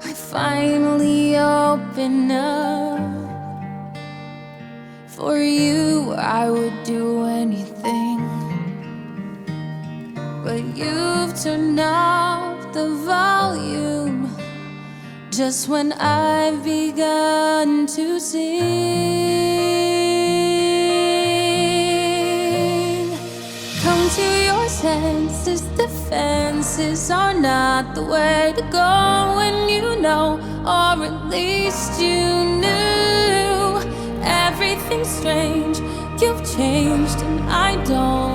I finally open up. For you, I would do anything, but you've turned off the volume just when I've begun to sing. Come to your senses, defenses are not the way to go when you know, or at least you knew. Everything's strange, you've changed and I don't